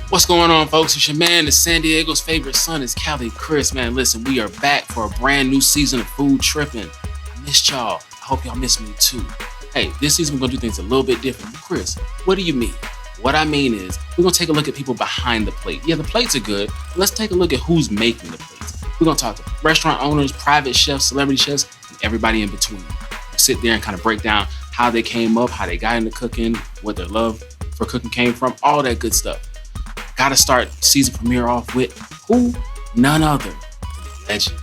What's going on, folks? It's your man, the San Diego's favorite son is Cali Chris. Man, listen, we are back for a brand new season of Food Trippin'. I missed y'all. I hope y'all miss me too. Hey, this season we're gonna do things a little bit different. Chris, what do you mean? What I mean is, we're gonna take a look at people behind the plate. Yeah, the plates are good, but let's take a look at who's making the plates. We're gonna talk to restaurant owners, private chefs, celebrity chefs, and everybody in between. We'll sit there and kind of break down how they came up, how they got into cooking, what their love for cooking came from, all that good stuff. Gotta start season premiere off with who? None other than the legend,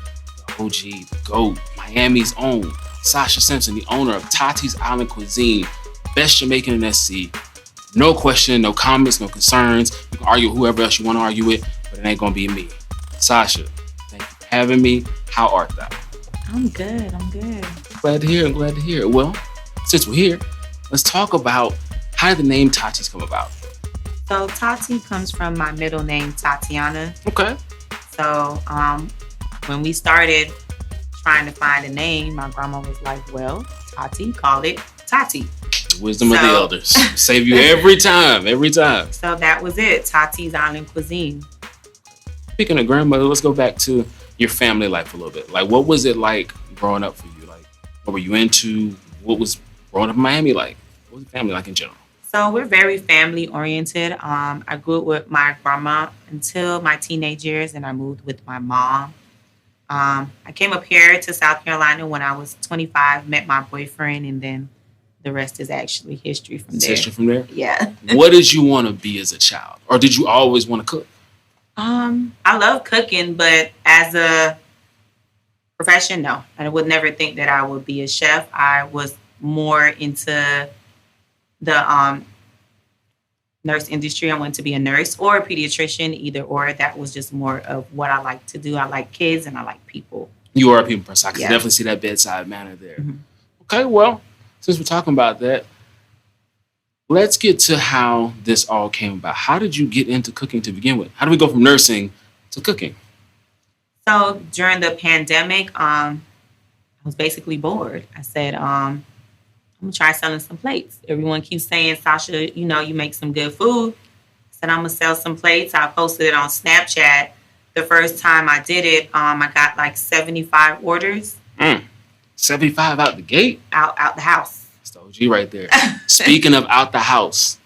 the OG, the GOAT, Miami's own, Sasha Simpson, the owner of Tati's Island Cuisine, best Jamaican in SC. No question, no comments, no concerns. You can argue with whoever else you want to argue with, but it ain't gonna be me. Sasha, thank you for having me. How art thou? I'm good. Glad to hear it. Well, since we're here, let's talk about how did the name Tati's come about? So Tati comes from my middle name, Tatiana. Okay. So when we started trying to find a name, my grandma was like, well, Tati, call it Tati. The wisdom of the elders. Save you every time. So that was it, Tati's Island Cuisine. Speaking of grandmother, let's go back to your family life a little bit. Like, what was it like growing up for you? Like, what were you into? What was growing up in Miami like? What was the family like in general? So we're very family oriented. I grew up with my grandma until my teenage years, and I moved with my mom. I came up here to South Carolina when I was 25, met my boyfriend, and then the rest is actually history from there. History from there? Yeah. What did you want to be as a child? Or did you always want to cook? I love cooking, but as a profession, no. I would never think that I would be a chef. I was more into the nurse industry. I wanted to be a nurse or a pediatrician, either or. That was just more of what I like to do. I like kids and I like people. You are a people person. I can Yeah. definitely see that bedside manner there. Mhm. Okay, well, since we're talking about that, let's get to how this all came about. How did you get into cooking to begin with? How do we go from nursing to cooking? So during the pandemic, I was basically bored. I said, I'm gonna try selling some plates. Everyone keeps saying, Sasha, you make some good food. I said, I'm gonna sell some plates. I posted it on Snapchat. The first time I did it, I got like 75 orders. 75 out the gate? Out the house. That's the OG right there. Speaking of out the house,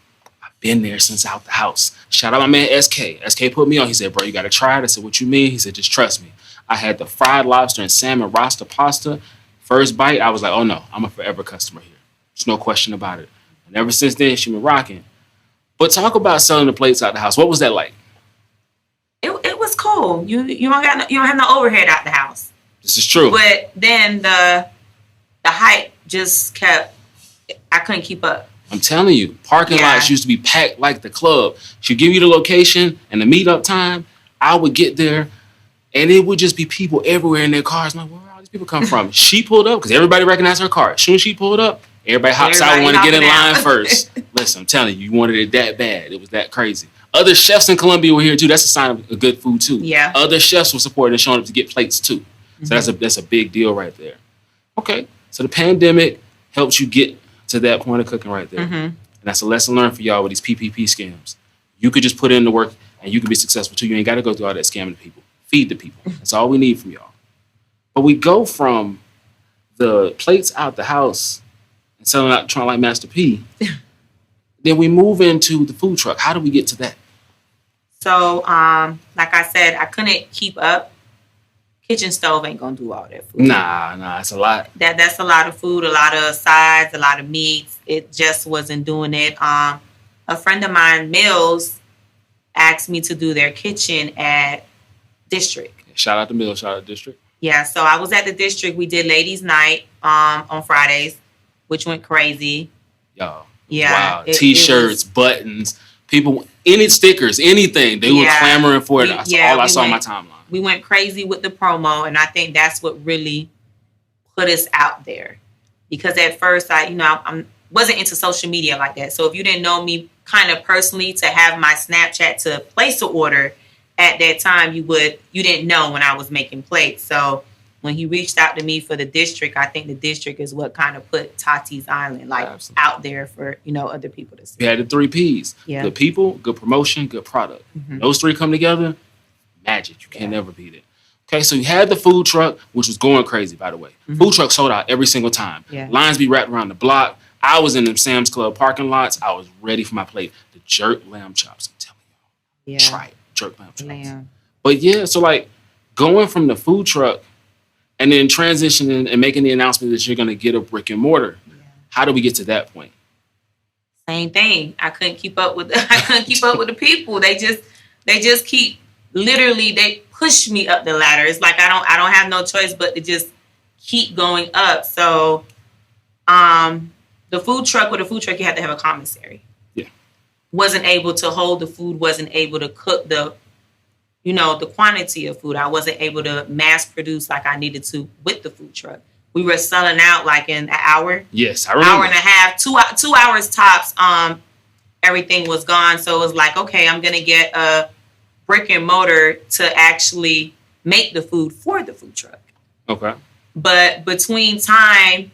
I've been there since out the house. Shout out my man SK. SK put me on. He said, bro, you gotta try it. I said, what you mean? He said, just trust me. I had the fried lobster and salmon rasta pasta. First bite, I was like, oh no, I'm a forever customer here. There's no question about it. And ever since then, she been rocking. But talk about selling the plates out the house. What was that like? It was cool. You don't have no overhead out the house. This is true. But then the hype just kept. I couldn't keep up. I'm telling you, parking Yeah. lots used to be packed like the club. She'd give you the location and the meetup time. I would get there, and it would just be people everywhere in their cars. I'm like, where all these people come from? She pulled up because everybody recognized her car. As soon as she pulled up, everybody hops out and want to get in line first. Listen, I'm telling you, you wanted it that bad. It was that crazy. Other chefs in Colombia were here too. That's a sign of good food too. Yeah. Other chefs were supporting and showing up to get plates too. So that's a big deal right there. Okay, so the pandemic helps you get to that point of cooking right there. And that's a lesson learned for y'all with these PPP scams. You could just put in the work and you can be successful too. You ain't got to go through all that scamming the people. Feed the people. That's all we need from y'all. But we go from the plates out the house and selling out, trying like Master P. Then we move into the food truck. How do we get to that? So, like I said, I couldn't keep up. Kitchen stove ain't gonna do all that food. Nah, it's a lot. That's a lot of food, a lot of sides, a lot of meats. It just wasn't doing it. A friend of mine, Mills, asked me to do their kitchen at District. Shout out to Mill, shout out to District. Yeah, so I was at the District. We did ladies' night on Fridays, which went crazy. Y'all. Yeah. Wow. T-shirts, buttons, people, any stickers, anything. They were clamoring for it. That's all I saw on my timeline. We went crazy with the promo, and I think that's what really put us out there. Because at first, I wasn't into social media like that. So if you didn't know me kind of personally, to have my Snapchat to place an order at that time, you didn't know when I was making plates. So when he reached out to me for the district, I think the district is what kind of put Tati's Island like Absolutely. out there for, you know, other people to see. We had the 3 P's. Yeah. Good people, good promotion, good product. Mhm. Those 3 come together, magic. You can Yeah. never beat it. Okay, so you had the food truck, which was going crazy, by the way. Mhm. Food truck sold out every single time. Yeah. Lines be wrapped around the block. I was in them Sam's Club parking lots. I was ready for my plate. The jerk lamb chops, I'm telling you. Yeah. Try it. Jerk lamb chops. Lamb. But yeah, so like going from the food truck and then transitioning and making the announcement that you're going to get a brick and mortar. Yeah. How do we get to that point? Same thing. I couldn't keep up with the people. They just keep literally they push me up the ladder. It's like I don't have no choice but to just keep going up. So the food truck you have to have a commissary. Yeah. Wasn't able to hold the food, wasn't able to cook the quantity of food. I wasn't able to mass produce like I needed to with the food truck. We were selling out like in an hour. Yes, I remember. Hour and a half, 2 hours tops. Everything was gone. So it was like, okay, I'm gonna get a brick and mortar to actually make the food for the food truck. Okay. But between time,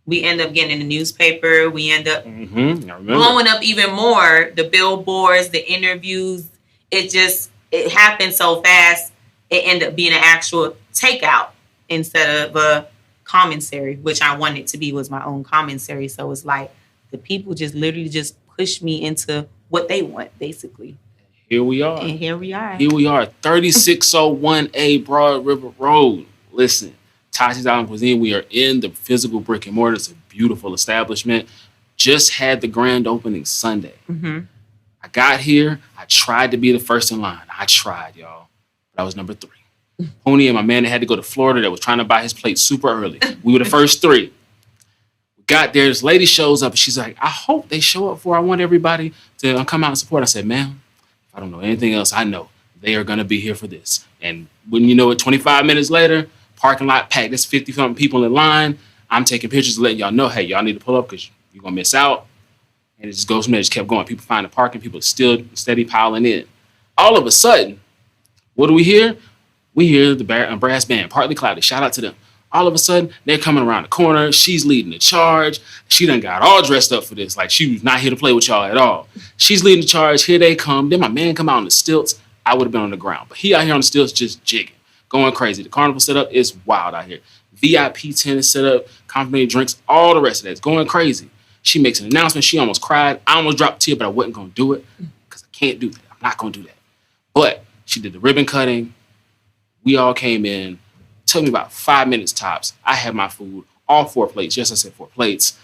we end up getting in the newspaper. We end up blowing up even more. The billboards, the interviews. It happened so fast. It ended up being an actual takeout instead of a commissary, which I wanted to be, was my own commissary. So it's like the people just literally just push me into what they want, basically. Here we are. And here we are. 3601A Broad River Road. Listen, Tati's Island Cuisine, we are in the physical brick and mortar. It's a beautiful establishment. Just had the grand opening Sunday. Mm-hmm. I got here. I tried to be the first in line. I tried, y'all. But I was number 3. Pony and my man that had to go to Florida that was trying to buy his plate super early. We were the first 3. We got there. This lady shows up. And she's like, I hope they show up for. I want everybody to come out and support. I said, ma'am, if I don't know anything else, I know they are going to be here for this. And when you know it, 25 minutes later, parking lot packed. There's 50-something people in line. I'm taking pictures letting y'all know, hey, y'all need to pull up because you're going to miss out. And it just goes from there. It just kept going. People find the parking. People still steady piling in. All of a sudden, what do we hear? We hear the brass band, Partly Cloudy. Shout out to them. All of a sudden, they're coming around the corner. She's leading the charge. She done got all dressed up for this. Like, she was not here to play with y'all at all. She's leading the charge. Here they come. Then my man come out on the stilts. I would have been on the ground. But he out here on the stilts just jigging, going crazy. The carnival setup is wild out here. VIP tent is set up, complimentary drinks, all the rest of that. It's going crazy. She makes an announcement. She almost cried. I almost dropped a tear, but I wasn't going to do it because I can't do that. I'm not going to do that. But she did the ribbon cutting. We all came in. Took me about 5 minutes tops. I had my food, all 4 plates. Yes, I said 4 plates.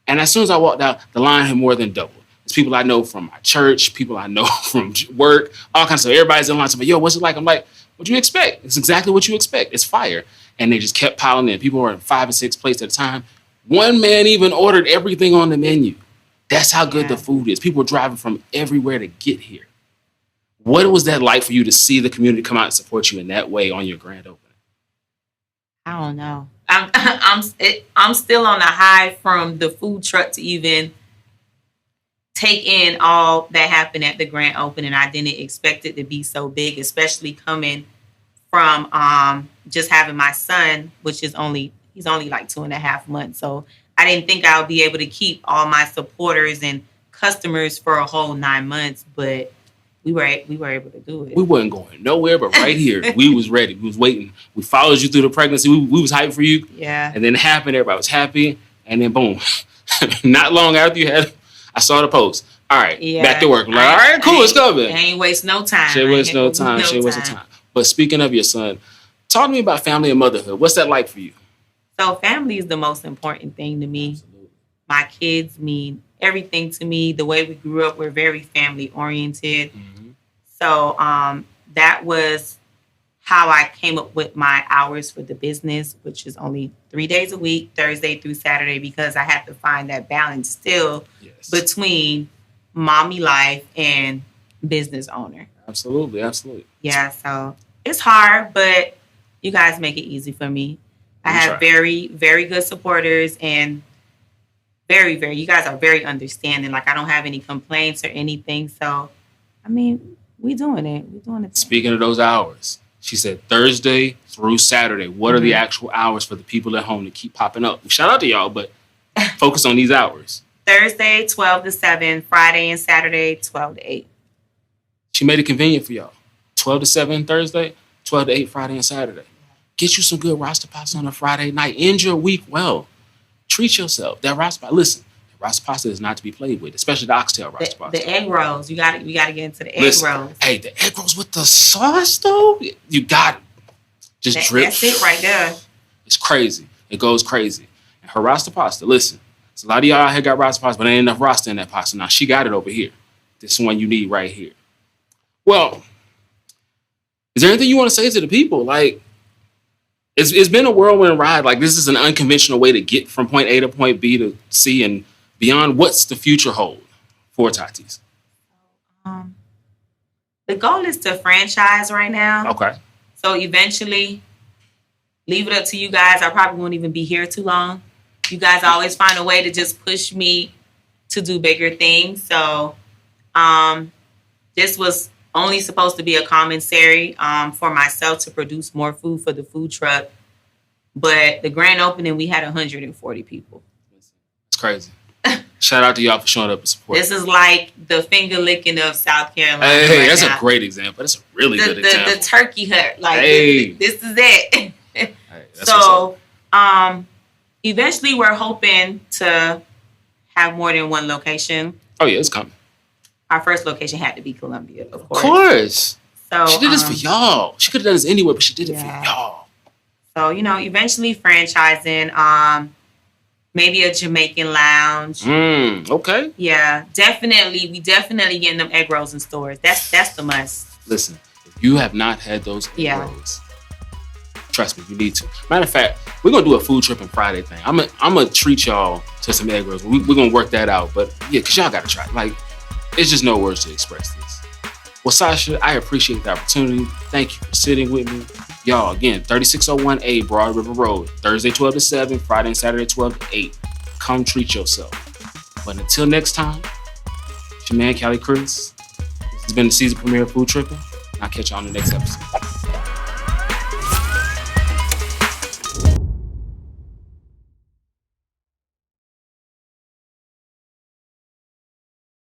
And as soon as I walked out, the line had more than doubled. It's people I know from my church, people I know from work, all kinds of stuff. Everybody's in line. So, yo, what's it like? I'm like, what do you expect? It's exactly what you expect. It's fire. And they just kept piling in. People were in 5 and 6 plates at a time. One man even ordered everything on the menu. That's how good the food is. People were driving from everywhere to get here. What was that like for you to see the community come out and support you in that way on your grand opening? I don't know. I'm still on the high from the food truck to even take in all that happened at the grand opening. I didn't expect it to be so big, especially coming from just having my son, which is he's only like 2.5 months. So I didn't think I would be able to keep all my supporters and customers for a whole 9 months, but we were able to do it. We wasn't going nowhere, but right here, we was ready. We was waiting. We followed you through the pregnancy. We was hyped for you. Yeah. And then it happened. Everybody was happy. And then boom. Not long after you had, I saw the post. All right, back to work. I'm like, all right, cool, it's coming. Ain't waste no time. She waste no time. But speaking of your son, talk to me about family and motherhood. What's that like for you? So family is the most important thing to me. Absolutely. My kids mean everything to me. The way we grew up, we're very family oriented. Mm-hmm. So that was how I came up with my hours for the business, which is only 3 days a week, Thursday through Saturday, because I had to find that balance still between mommy life and business owner. Absolutely. Yeah, so it's hard, but you guys make it easy for me. I have very, very good supporters and you guys are very understanding. Like, I don't have any complaints or anything. So, I mean, we doing it. Speaking of those hours, She said Thursday through Saturday. What are the actual hours for the people at home to keep popping up? Shout out to y'all, but focus on these hours. Thursday, 12 to 7. Friday and Saturday, 12 to 8. She made it convenient for y'all. 12 to 7 Thursday, 12 to 8 Friday and Saturday. Get you some good roster pasta on a Friday night. End your week well. Treat yourself. That roster pasta, listen, roster pasta is not to be played with, especially the oxtail roster pasta. The egg rolls. You got to get into the egg rolls. Hey, the egg rolls with the sauce, though, you got it. Just drip. That's it right there. It's crazy. It goes crazy. And her roster pasta, listen, a lot of y'all out here got roster pasta, but there ain't enough roster in that pasta. Now, she got it over here. This one you need right here. Well, is there anything you want to say to the people? Like, it's been a whirlwind ride. Like, this is an unconventional way to get from point A to point B to C and beyond. What's the future hold for Tati's? The goal is to franchise right now. Okay. So eventually, leave it up to you guys. I probably won't even be here too long. You guys always find a way to just push me to do bigger things. So this was only supposed to be a commissary for myself to produce more food for the food truck. But the grand opening, we had 140 people. It's crazy. Shout out to y'all for showing up and support. This is like the finger licking of South Carolina. Hey, that's a great example. That's a really good example. The turkey hut. Like, this is it. Hey, so eventually we're hoping to have more than one location. Oh, yeah, it's coming. Our first location had to be Columbia, of course. Of course. So she did this for y'all. She could have done this anywhere, but she did it for y'all. So, eventually franchising, maybe a Jamaican lounge. Okay. Yeah, definitely. We definitely getting them egg rolls in stores. That's the must. Listen, if you have not had those egg rolls, trust me, you need to. Matter of fact, we're going to do a food trip and Friday thing. I'm going to treat y'all to some egg rolls. We're going to work that out. But yeah, because y'all got to try it. Like, it's just no words to express this. Well, Sasha, I appreciate the opportunity. Thank you for sitting with me. Y'all, again, 3601A Broad River Road, Thursday 12 to 7, Friday and Saturday 12 to 8. Come treat yourself. But until next time, it's your man, Callie Chris. This has been the season premiere of Food Trippin'. I'll catch y'all on the next episode.